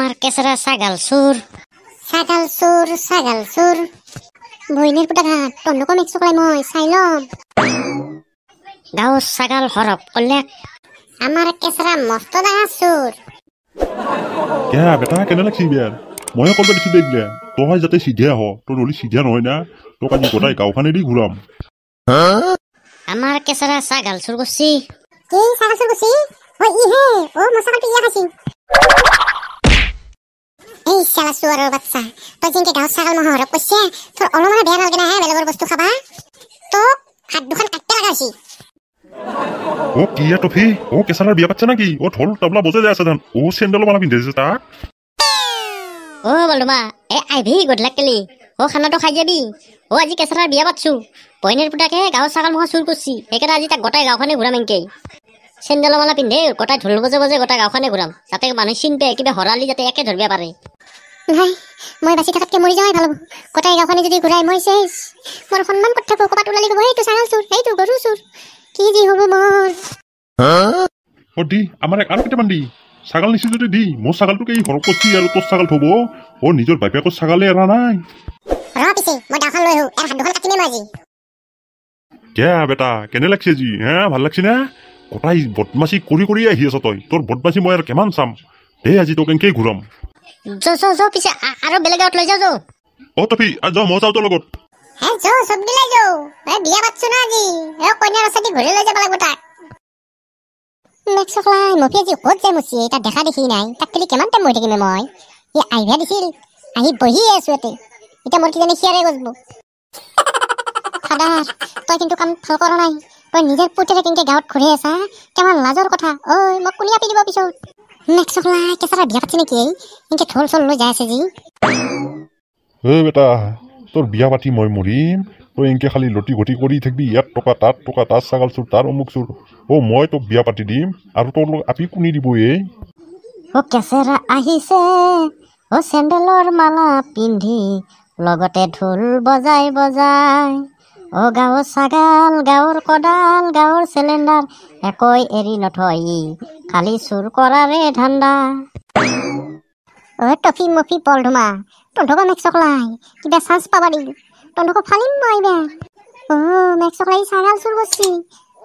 আমার কেসরা ছাগাল সুর বইনের পুটা ঘাট টন্ডক মিক্স কলাই মই চাইলম গাঁও ছাগাল হরপ কল্যাক আমার কেসরা মস্ত ডাঙা সুর কে বেটা কেনে লাগছি বিয়ার মই করবে দিছি দেখলে তোহাই যাতে সিধে আহ তোর নলি সিধা নহয় না তোক আজি গোটাই গাঁওখানে দি ঘুরাম আমার কেসরা ছাগাল সুর করছি কি ছাগাল সুর করছি ওই ইহে ও মশাকালটি ইয়া খাসি এই শালা সুয়ারের বাচ্চা তুই জিনকে গাঁও ছাগাল মহরপ করছে তোর অলমানে বেয়া নালগে না হ্যাঁ বেলেগর বস্তু খাবা তো হাত দুখান কাটতে লাগাইছি ও কি টফি ও কেসালার বিয়া পাচ্ছে নাকি ও ঢোল তবলা বজে যায় আছে ধান ও স্যান্ডেল মালা পিন্ধিছে তাক ও বলমা এ আইভি গডলাক কেলি ও খানাটো খাই যাবি ও আজি কেসালার বিয়া পাচ্ছু পয়নের পুটাকে গাঁও ছাগাল মহা চুর করছি সেইকাৰণে আজি তাক গোটাই গাঁওখানে ঘূৰাম এনকে চেন্দেল মালা পিন্ধে গোটাই ঢোল বজে বজে গোটাই গাঁওখানে ঘূৰাম যাতে মানুহ চিন্তে কিবা হৰালি যাতে একে ধৰিব পাৰে নাই মই বাচি থাকাতকে মৰি যাওয়াই ভালো গোটাই গাঁওখানে যদি ঘূৰাই মই শেষ মোৰ সন্মান ক'ত থাকো ক'বাত ওলালি ক'ব সেইটো ছাগাল চুৰ সেইটো গৰু চুৰ কি যি হ'ব মোৰ ও দি আমার আর কেটামান দি ছাগাল নিছি যদি দি মোর ছাগালটোকে এই হরপ করছি আর তোর ছাগাল থব ও নিজের বাইপাকর ছাগালে এরা নাই ৰ পিছে মই দাখন লৈ আহো এর হাত দুখন কাটি নিম আজি কে বেটা কেনে লাগছে জি হ্যাঁ ভাল লাগছে না গোটাই বদমাসি কৰি আহি আছ তই তোৰ বদমাসি মই আৰ কেমান চাম দে আজি তোক এনকেই ঘূৰাম যো পিছে আৰু বেলেগ গাঁৱত লৈ যাও ও টফি আজ যাও মই যাও তোর লগত হে যো সব দিলাই যাও বিয়া পাচ্ছু না আজি কন্যাৰ ওচৰতে ঘূৰি লৈ যাব লাগিব তাক মেক্সকলাই মফি আজি ক'ত যায় মুচি তাক দেখা দেখি নাই তাক কেলি কিমান টাইম বহি থাকিম মই ই আহিবা দিছিল আহি বহি আছো ইয়াতে এতিয়া মোৰ কিজানি সিয়াৰে গজব ফাদাৰ তই কিন্তু কাম ভাল কৰা নাই তই নিজৰ পুতেৰে কেনেকে গাঁৱত ঘূৰি আছা কেমান লাজৰ কথা ঐ মোক কোনে আপি দিব পিছত মেক্সকলাই কেঁচাৰা বিয়া পাতিছে নেকি এনেকে ঢোল চল লৈ যাই আছে যি এ বেটা তোর বিয়া পাতি মই মরিম তই এনকে খালি লটি ঘটি কৰি থাকবি ইয়াত টকা তাত ছাগাল চুৰ তাৰ অমুক চুৰ ও মই তোক বিয়া পাতি দিম আৰু তোৰ আপি কোনি দিব ও কেঁচেৰা আহিছে ও চেণ্ডেলৰ মালা পিন্ধি লগতে ঢোল বজাই ও গাঁৱৰ ছাগাল গাঁৱৰ কদাল গাঁৱৰ চিলিণ্ডাৰ একৈ এৰি নথয় খালি চুৰ কৰাৰে ধান্দা ও টফি মফি পলধুমা তন্ধক মেক্সকলাই কিবা চান্স পাবা দি তন্ধক ফালিম মই এইবাৰ ও মেক্সকলাই ছাগাল চুৰ কৰছি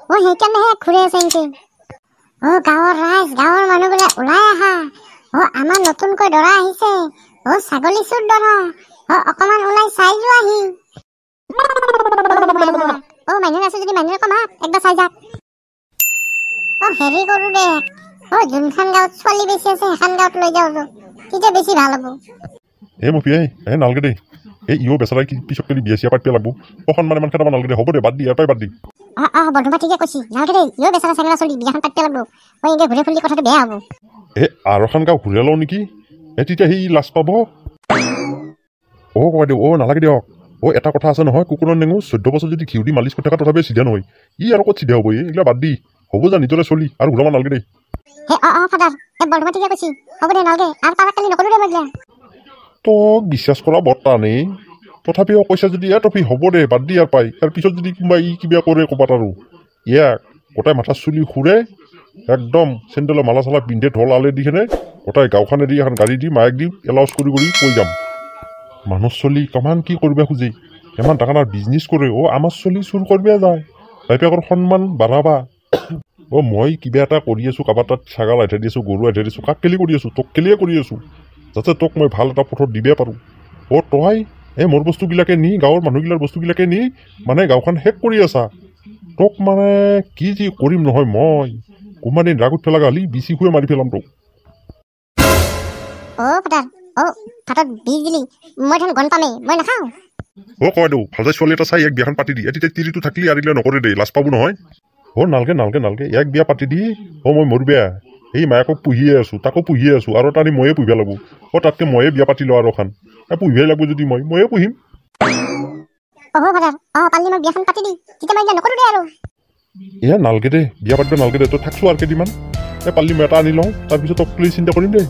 ও সেইকাৰণেহে ঘূৰি আছে এনেকে ও গাঁৱৰ ৰাইজ গাঁৱৰ মানুহবোৰে ওলাই আহা ও আমাৰ নতুনকৈ দৰা আহিছে ও ছাগলী চুৰ দৰা ও অকমান ওলাই চাই যোৱাহি ও মানুহ আছে যদি মানুহে কমা একবাৰ চাই যাক ও হেৰি কৰো দে ও যোনখন গাঁৱত ছোৱালী বেছি আছে সেইখন গাঁৱত লৈ যাওঁ তেতিয়া বেছি ভাল হ'ব এ মফি এ নালগে দে এই ইও বেচাৰাই কি পিছত কেলি বিয়া চিয়া পাতিব লাগব অখন মানে মান কেইটামান নালগে দে হ'ব দে বাদ দি ইয়াৰ পৰাই বাদ দি বন্ধুবা ঠিকে কৈছি নালগে দে ইও বেচাৰা চেঙেৰা চলি বিয়াখন পাতিব লাগব মই এনেকে ঘূৰি ফুৰি কথাটো বেয়া হ'ব এ আৰু এখন গাঁও ঘূৰাই লওঁ নেকি এ তেতিয়া সি লাজ পাব কয় দিওঁ নালাগে দিয়ক এটা কথা আছে নহয় কুকুৰৰ নেঙু 14 বছৰ যদি ঘিউ দি মালিচ কৰি থকা তথাপি চিধা নহয় ই আৰু ক'ত চিধা হ'ব এইগিলা বাদ দি হ'ব যা নিজৰে চলি আৰু ঘূৰাব নালগে দে ফাদাৰ বন্ধুবা ঠিকে কৈছি হ'ব দে নালগে আৰু তাৰ কালি নকৰো দে মই তোক বিশ্বাস কৰা বৰ্তা নেই তথাপিও কৈছে যদি টফি হ'ব দে বাদ দি ইয়াৰ পাই তাৰ পিছত যদি কোনোবা ই কিবা কৰে ক'ৰবাত আৰু ইয়াক গোটাই মাথা চুলি খুৰে একদম চেণ্ডেলৰ মালা চালা পিন্ধে ঢোল আলে দি কেনে গোটাই গাঁওখানে দি এখন গাড়ী দি মায়েক দি এলাউচ কৰি কৈ যাম মানুহ চলি কিমান কি কৰিব খোজে কিমান ডাঙৰ বিজনেছ কৰে আমাৰ চলি চুৰ কৰিব যায় বাইপাকৰ সন্মান বাঢ়াবা মই কিবা এটা কৰি আছোঁ কাৰোবাৰ তাত ছাগাল আইঠাই দি আছোঁ গৰু আইঠাই দিছোঁ কাক কেলি কৰি আছোঁ তোক কেলিয়ে কৰি আছোঁ যাতে তোক মই ভাল এটা পথত দিব পাৰোঁ তই মোৰ বস্তুবিলাকে নি গাঁৱৰ মানুহগিলাৰ বস্তুবিলাকে নি মানে গাঁওখন শেষ কৰি আছা তোক মানে কি যি কৰিম নহয় মই কোনোবা দিন ৰাগত পেলাগা হলি বিচি শুৱে মাৰি পেলাম তোক কয় দিওঁ ভালচাই ছোৱালী এটা চাই এক বিয়াখন পাতি দি তেতিয়া তিৰিটো থাকিলে আৰিলে নকৰে দেই লাজ পাব নহয় নালগে এক বিয়া পাতি দি মই মোৰ বেয়া এই মায়াকক পুহিয়ে আছোঁ তাকো পুহিয়ে আছোঁ আৰু তানি ময়ে পুহিব লাগব তাতকে ময়ে বিয়া পাতি লওঁ আৰু এখন পুহিবই লাগব যদি ময়ে পুহিম নালগে দে বিয়া পাতিব নালগে দে তই থাকছো আৰু কেইদিনমান পাল্লি মই এটা আনি লওঁ তাৰপিছত তোক চিন্তা কৰিম দে